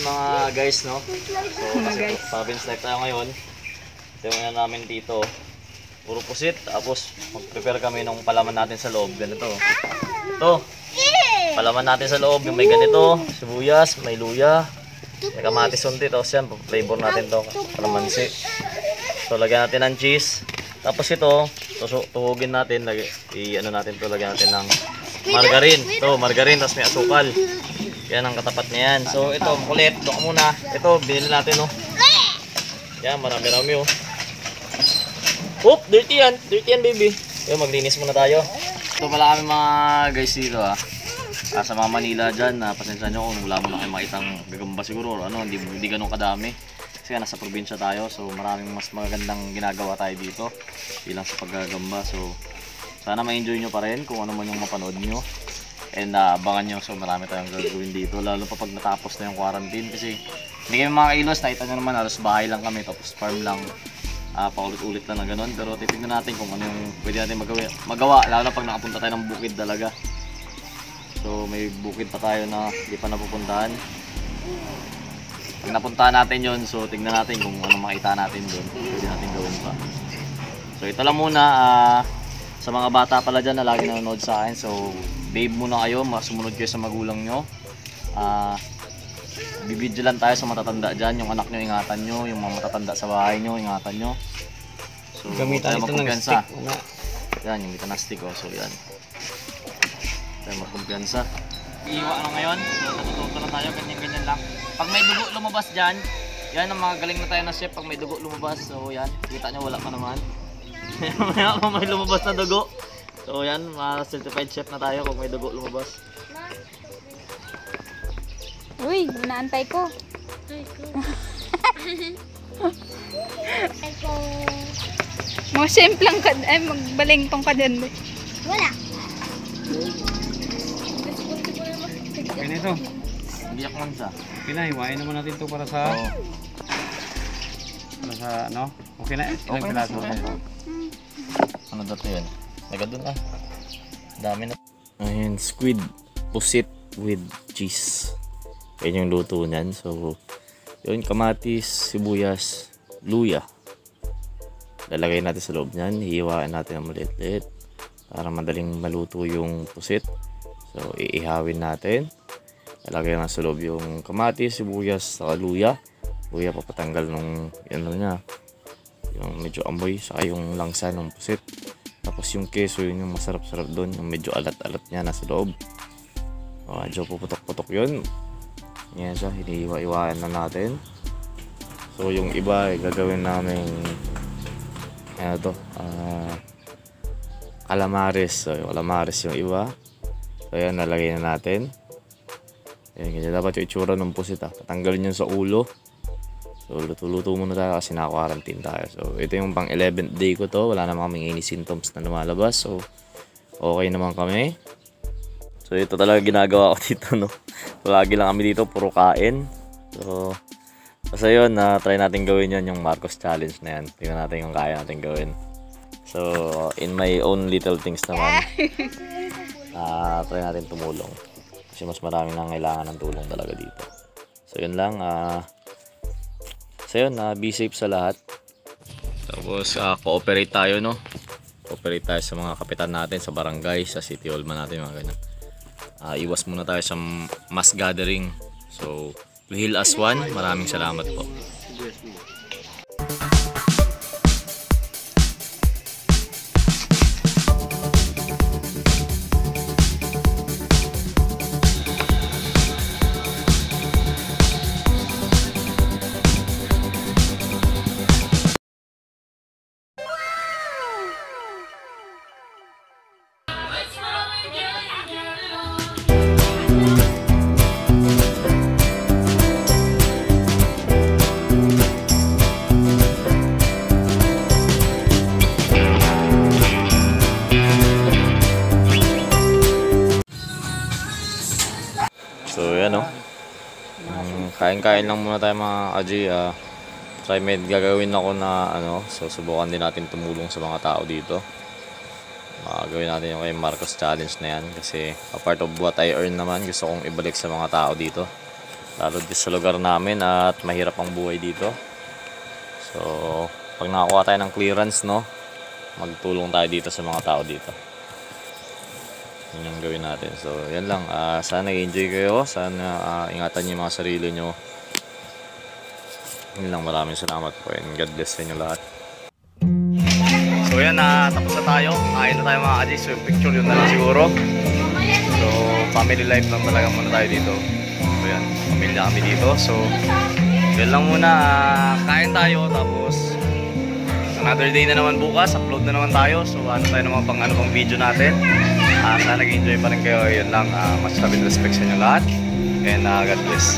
mga guys, no? So, kasi province life tayo ngayon. Ito yung ano namin dito. Puro pusit. Tapos, mag-prepare kami ng palaman natin sa loob. Ganito. Ito. Palaman natin sa loob. Yung may ganito. Sibuyas, may luya. May kamatis unti. Tapos yan, flavor natin to. Kalamansi. So, lagyan natin ng cheese. Tapos ito, tuhugin natin. I-ano natin to. Lagyan natin ng margarine. Ito, margarine. Tapos may asukal. Yan ang katapat niya yan. So, ito, kulit. Ito muna. Ito, binili natin, oh. Yan, marami-rami, oh. Oop, dirty yan. Dirty yan, baby. Yung maglinis muna tayo. Ito pala kami mga guys dito, ha. Sa mga Manila dyan, pasensya nyo kung wala mo na kayo makitang gagamba siguro. Ano, hindi ganun kadami. Kasi nasa probinsya tayo. So, maraming mas magandang ginagawa tayo dito. Bilang sa paggagamba. So, sana ma-enjoy nyo pa rin kung ano man yung mapanood nyo. And abangan nyo. So, marami tayong gagawin dito. Lalo pa pag natapos na yung quarantine. Kasi hindi kami makakailos. Nakita nyo naman, halos bahay lang kami. Tapos farm lang. Paulit-ulit lang na ganun, pero titignan natin kung ano yung pwede natin magawa, lalo na pag nakapunta tayo ng bukid talaga. So may bukid pa tayo na hindi pa napupuntahan. Pag napuntahan natin yon, so tignan natin kung ano makita natin doon, pwede natin gawin pa. So ito lang muna, sa mga bata pala dyan na lagi nanonood sa akin, so babe muna kayo, sumunod kayo sa magulang nyo. Bibidyo lang tayo sa matatanda dyan, yung anak nyo ingatan nyo, yung mga matatanda sa bahay nyo ingatan nyo. So gamitan ito ng stick. Yan, yung gamitan ng stick, oh. So yan, tayo magkumpiyansa. Iiwa na ngayon, so natututo na tayo, ganyan-ganyan lang. Pag may dugo lumabas dyan, yan ang mga galing na tayo na chef. Pag may dugo lumabas, so yan, kita nyo wala pa naman. May lumabas na dugo. So yan, mga certified chef na tayo kung may dugo lumabas. Uy, naantay ko. Mga simplang ka, ay magbalingtong ka dyan. Wala. Ganito. Hindi ako man sa. Pinahiwain naman natin to para sa ano? Okay na. Ilang piraso na yun. Ano dato yun? Nagad dun dami na. Ayun, squid pusit with cheese. Yan yung luto niyan. So, yun, kamatis, sibuyas, luya. Lalagay natin sa loob niyan. Hihiwain natin ng maliit-liit para madaling maluto yung pusit. So, iihawin natin. Lalagay natin sa loob yung kamatis, sibuyas, saka luya. Luya papatanggal nung yan niya. Yung medyo amoy, saka yung langsa ng pusit. Tapos yung keso, yun yung masarap-sarap doon. Yung medyo alat-alat niya nasa loob. Medyo puputok-putok yun. Yan siya, hinihiwa-iwaan na natin. So yung iba gagawin namin ano to, calamares. So yung calamares yung iba. So yan, nalagay na natin. Yan, ganyan dapat yung itsura ng pusit, patanggalin yun sa ulo. So luto-luto muna tayo kasi naka-quarantine tayo. So ito yung pang 11th day ko to. Wala naman kaming any symptoms na lumalabas. So okay naman kami. So ito talaga ginagawa ko dito, no. Lagi lang kami dito, puro kain. So basta yun, try natin gawin yan, yung Marcos Challenge na yan. Tingnan natin yung kaya natin gawin. So in my own little things naman, try natin tumulong. Kasi mas marami nang kailangan ng tulong talaga dito. So yun lang, be safe sa lahat. Tapos cooperate tayo, no. Cooperate tayo sa mga kapitan natin, sa barangay, sa city hall man natin, mga ganyan. Iwas muna tayo sa mass gathering. So, we heal as one. Maraming salamat po. So yan, oh. Kain-kain lang muna tayo mga kaji. Try may gagawin ako na so subukan din natin tumulong sa mga tao dito. Gawin natin yung kay Marcos Challenge na yan kasi a part of what I earn naman gusto kong ibalik sa mga tao dito. lalo din sa lugar namin at mahirap ang buhay dito. So pag nakakuha tayo ng clearance, no, magtulong tayo dito sa mga tao dito. Yun yung gawin natin. So yan lang, sana nag-enjoy kayo, sana ingatan niyo yung mga sarili nyo. Yun lang, maraming salamat po and God bless sa inyo lahat. So yan, tapos na tayo. Kain na tayo mga kadis. So yung picture yun na lang siguro. So family life lang talaga muna tayo dito. So yan, pamilya kami dito. So yan lang muna, kain tayo. Tapos another day na naman bukas, upload na naman tayo. So ano tayo naman pang video natin. Sana nag-enjoy pa rin kayo. Yun lang, much love and respect sa inyo lahat. And God bless.